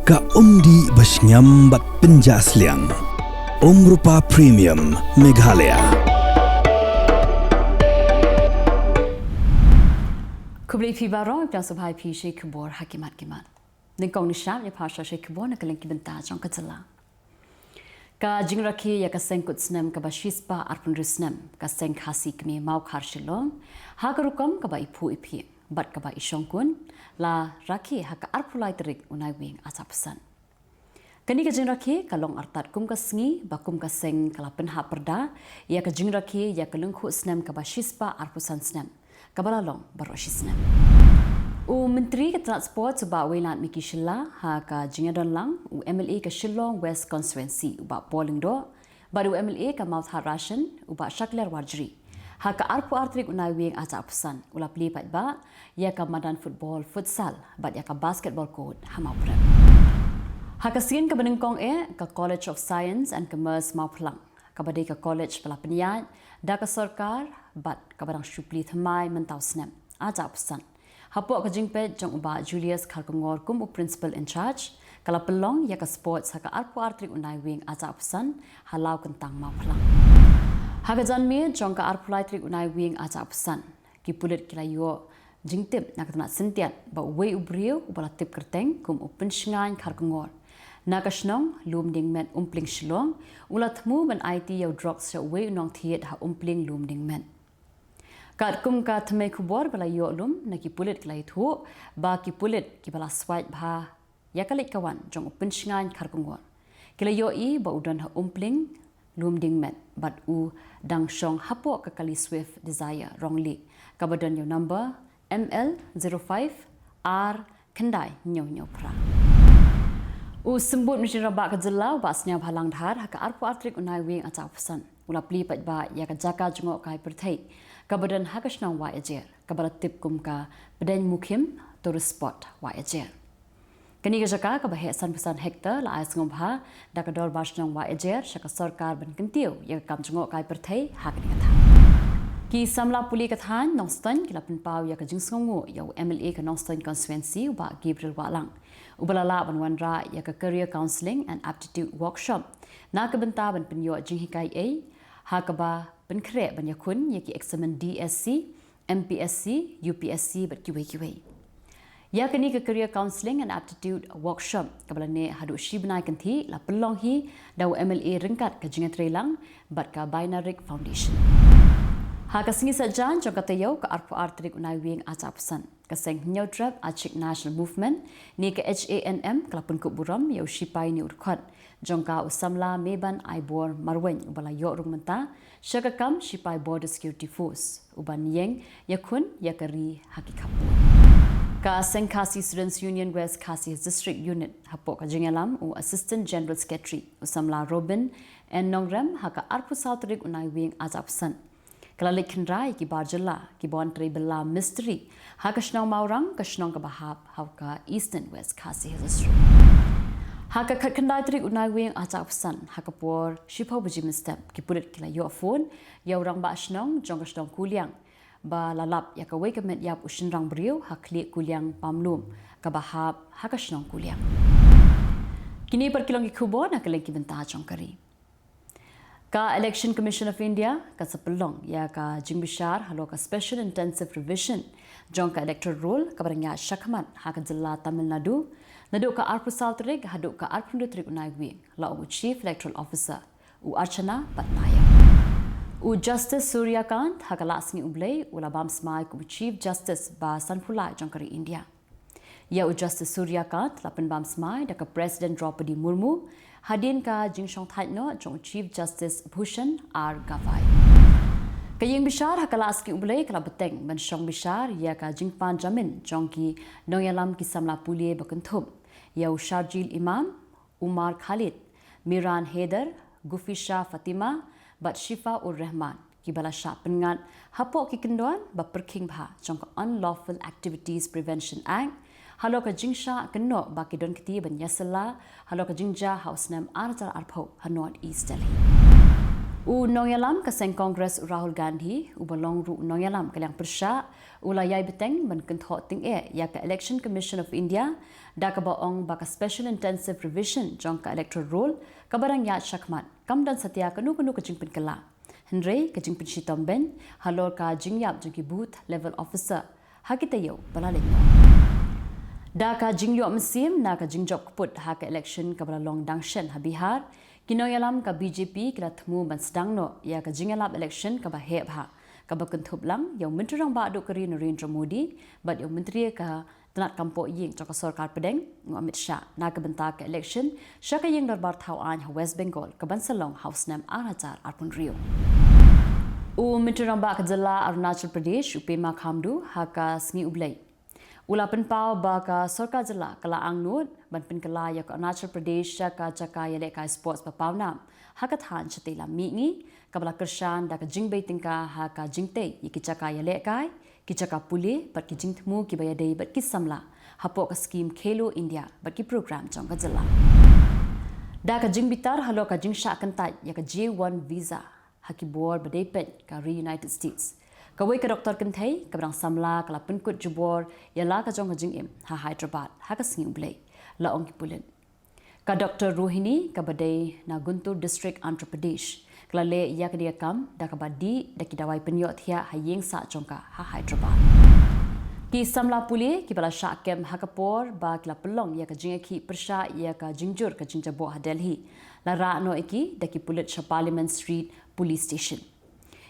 Ka umdi basnyam bat penjasliang. Rupa Premium Meghalaya. Khubor Pyrthei yang sebagai Pyrthei Khubor hakimat kimat. Nengkong nisam ya pasha Khubor nak Kylleng kibenta jong ka Jylla. Ka jingraki ya ka sengkut snem ka bashispa arpun risnem ka seng khasi kmi mau khar shilong ha garukam ka ba ipu ipi bat ka ba ishongkun la raki ha ka arpulai Tarik Naiwieng asapsan. Kani ka jingraki ka long artat kum ka sngi ba kum ka seng kala penha perda ya ka jingraki ya ka lengkhu snem ka bashispa arpusan snem ka balalong baroshisnem. Menteri ke Transport sebab Welan Miki Jylla ha ka jingadon lang MLA ke Shillong West Constituency uba polling do baru MLA ke Mount Harashan uba Shakler Warjri ha ka arpu artrik Naiwieng aja pesan ula pli pat ba ya ka madan football futsal bat ya ka basketball court hamau prem ha ka sin ka benengkong ka College of Science and Commerce mau pelang ka badai ka College Pelapaniat da ka sarkar bat ka barang syupli thamai mentau snem aja pesan Hapok ka jingpet jong uba Julius Kharkongor kum principal in charge kala pelong ya ka sports ha ka arpu artrik Naiwieng aja pesan halau kentang mau pelang ha ka janmi jong ka arpu artrik Naiwieng aja pesan ki pulit kilayo jingtip nak tena sentiat ba we ubriu ubala tip kerteng kum pensngan Kharkongor na ka snong lum ding men umpling Shillong ulat mu ban IT yo drugs so we nong thiet ha umpling lum ding men Kat kum ka thmei Khubor bala yo lum na ki pulit klai thu ba ki pulit ki bala swipe bha ya kalik kawan jong pensngan Kharkongor kila yo I ba udan ha umpling lum ding men bat u dang shong hapo ka kali swift desire wrongly ka badan yo number ML05 R kendai nyo pra sembut mesti rabak ka Jylla ba snya bhalang dhar ha ka arpu artrik Naiwieng aja pesan ula pli pat ba ya ka jaka jungok kai Pyrthei kabadan hakasnang wa ejer kabarat tip kum ka beden mukhim to spot wa ejer kani ka jaka ka bahe san pesan hektar la ais ngom ha da ka dor basnang wa ejer shaka sarkar ban kentiu ya kam jungok kai Pyrthei hak ni katha ki samla puli kathan nongstan kila penpau ya ka jingsngu ya MLA ka nongstan constituency ba Gabriel walang ubalala ban wanra ya ka career counselling and aptitude workshop na ka benta ban penyo jinghikai ha ka ba penkre ban yakun ya ki examen DSC MPSC UPSC bat QA ya kani ka career counselling and aptitude workshop kabala ne hadu shibnai kanthi la pelong hi daw MLA ringkat ka jingatrelang bat ka binary foundation ha ka singi sajan jogatayo ka arpu artrik Naiwieng aja pesan ka seng nyautrap achik national movement ni ka HANM kalapun kuburam yo shipai ni urkhat jongka usamla meban aibor marwen ubala yo rungmenta syakakam shipai border security force uban yeng yakun yakari hakikapu ka seng khasi students union west khasi district unit hapok ka jingalam u assistant general secretary usamla robin and nongram haka arpu sautrik Naiwieng azapsan kala lekhendrai ki barjala ki bon tribala mystery hakashnong maurang kashnong ka bahap hauka eastern west khasi district Haka khandai Tarik Naiwieng aja pesan haka por shipau bujim step ki pulit kila yo phone ya urang ba snong jong ka snong kuliang ba lalap ya ka wekamet yap ushin rang briu hakli kuliang pamlum ka bahap haka snong kuliang kini per kilong ki Khubor na Kylleng kibenta jong kari ka Election Commission of India ka sapelong ya ka jingbishar halo ka special intensive revision jong ka electoral rule ka barangya shakhamat haka Jylla Tamil Nadu Nadu ka arpu saltrik hadu ka arpu Tarik Naiwieng la chief electoral officer Archana Patnaya Justice Suryakant hakala asni ublay ula bam smai ku chief justice ba sanpula jongkari India ya Justice Suryakant lapen bam smai da ka president Draupadi Murmu hadin ka jingshong thaino jong chief justice Bhushan R Gavai Kayeng bishar hakala aski ublay kala beteng ban shong bishar ya ka jingpan jamin jongki nongyalam ki samla pulie bakenthum ya Sharjil Imam Umar Khalid Miran Haider Gufisha Fatima bat Shifa ur Rahman ki bala sha pengat hapok ki kendon ba perking bha jong ka unlawful activities prevention act halo ka jingsha kenno ba ki don kiti ban yasala halo ka jingja house nam arjar arpho hanot east delhi Nongyalam kaseng Kongres Rahul Gandhi ubalong ru nongyalam kalyang persya ulayay beteng menkentho ting ya ka Election Commission of India da ka baong baka Special Intensive Revision jong ka Electoral Rule kabarang ya syakmat kamdan satya kanu kajing penkela Henry kajing pensitom ben halor ka jingyap jong booth level officer hakitayo balaling da ka jingyo mesim na ka jingjok kuput ha ka election kabalalong dangshen ha Bihar Kinoyalam ka BJP kila temu ban sedang no ya ka jingalap election ka baheb ha ka bakentup lang yang menteri rang ba duk keri Narendra Modi bat yang menteri ka tenat kampo ying jok sarkar pedeng ngo Amit Shah na ka bentar ka election syaka ying darbar tauan ha West Bengal ka bansalong house nam arajar arpun rio menteri rang ba ka Jylla Arunachal Pradesh upema khamdu ha ka sngi ublai Ulapan pau baka sarkar Jylla kala angnut ban penkala ya Arunachal Pradesh ka caka ya lekai sports papau nam hakathan chatila mingi kabla kershan da ka jingbei tingka ha ka jingte ki caka ya lekai ki caka puli bat ki jingtmu ki bayadai bat ki samla hapo ka scheme Khelo India bat ki program jong ka Jylla da ka jingbitar halo ka jingsha kantai ya ka J1 visa hakibor badepet ka United States Kawai ka Dr. Pyrthei kabrang samla kala penkut Khubor yala ka jong jing im ha Hyderabad ha ka singi ublay la ong kipulen ka Dr. Rohini ka badai na Guntur District Andhra Pradesh kala le ya ka dia kam da ka badi da ki dawai penyot thia ha yeng sa jongka ha Hyderabad ki samla puli ki bala sha kem ha kapor ba kala pelong ya ka jing ki persha ya ka jingjur ka jingjabo ha Delhi la ra no iki da ki pulit sha Parliament Street Police Station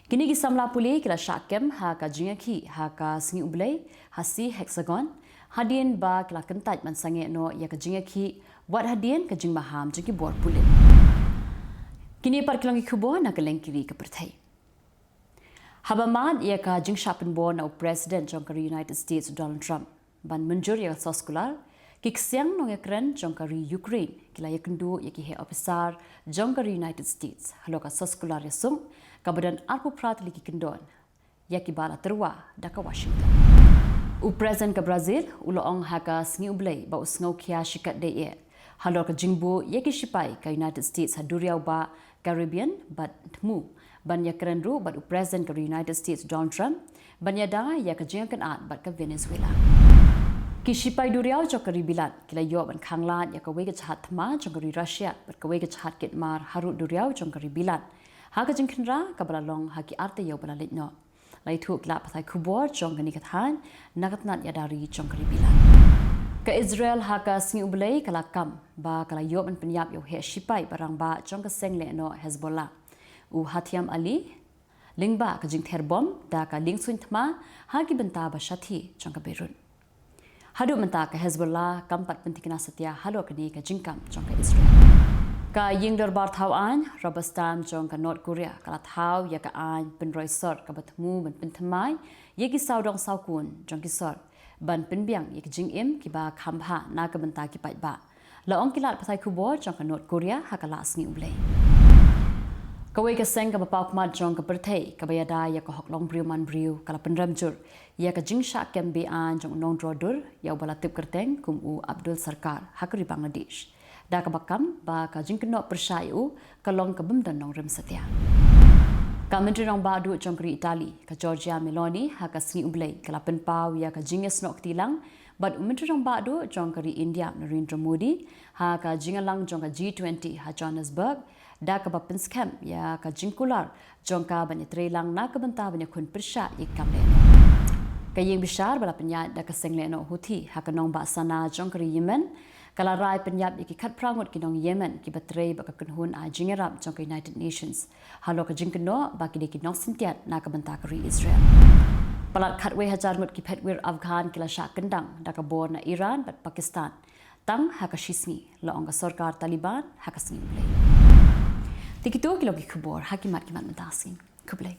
Kini ki samla puli kila syakem ha ka jingaki ha ka singi ublay ha si hexagon hadien ba kila kentaj man sange no ya ka jingaki wat hadien ka jing maham jiki bor puli Kini par kilang Khubor na Kylleng kiri ka Pyrthei Habamad ya ka jing shapin bo na president jong ka United States Donald Trump ban menjur ya soskular Kiksiang nong ekran jong ka Ukraine kila ya kendu ya ki he officer jong ka United States halo ka soskular ya sung kabadan arpu prat liki kendon ya ki bala terwa da ka Washington present ka Brazil uloong ha ka sngi ublay ba usngau kya shikat de ye halo ka jingbu ya ki shipai ka United States haduriau ba Caribbean bat tmu ban ya kerenru bat present ka United States Donald Trump ban ya da ya ka jingkan at bat ka Venezuela Kishipai duriau jokari bilat kila yo ban khanglan ya ka wege chat ma jokari Russia bat ka wege chat kit mar harut duriau jokari bilat ha ka jingkhnra ka balalong ha ki arte yo balalit no lai thu kla pathai Khubor jongani kathan nagatnat ya dari jokari bilat ka Israel ha ka singi ublay kala kam ba kala yo ban penyap yo he shipai barang ba jong ka seng le no Hezbollah Hatiam Ali lingba ka jingther bom da ka lingsuin thma ha ki banta ba shathi jong ka Beirut Hadu menta ka Hezbollah kampat pentikna satya halo kini ka jingkam jong ka Israel. Ka ying darbar thawan Rabastam jong ka North Korea kala thaw ya ka an penroi sor ka batmu ban penthamai ye ki saudong saukun jong ki sor ban penbiang ye ki jingim ki ba khambha na ka benta ki pai ba. La ong kilat pathai Khubor jong ka North Korea ha ka las ni ublay. Kawai ka seng ka bapak mat jong ka Pyrthei ka bayada ya ka hoklong briu man briu kala penramjur ya ka jingsha kem be an jong nong drodur ya bala tip kerteng kum Abdul Sarkar hakri Bangladesh da ka bakam ba ka jingkno pershayu ka long ka bumdan nong rem satya ka menteri rang badu jong kri Italy ka Giorgia Meloni ha ka sni ublay kala penpau ya ka jinges nok tilang but menteri rang badu jong kri India Narendra Modi ha ka jingalang jong ka G20 ha Johannesburg da ka bapin scam ya ka jingkular jongka banya trelang na ka banta banya kun persha ikam le ka yeng bishar bala penya da ka sengle no huthi ha ka nong ba sana jongkri Yemen kala rai penyap ki khat prangot ki nong Yemen ki batre ba ka kunhun a jingerap jongka United Nations halo ka jingkno ba ki nong sintiat na ka banta ka Israel palat khatwe hajar ngot ki phetwir Afghan kila sha kendang da ka bor na Iran bat Pakistan tang ha ka shisni la ong ka sarkar Taliban ha ka sni play Tikito kilo ki Khubor hakimat kimat mentasin. Kublai.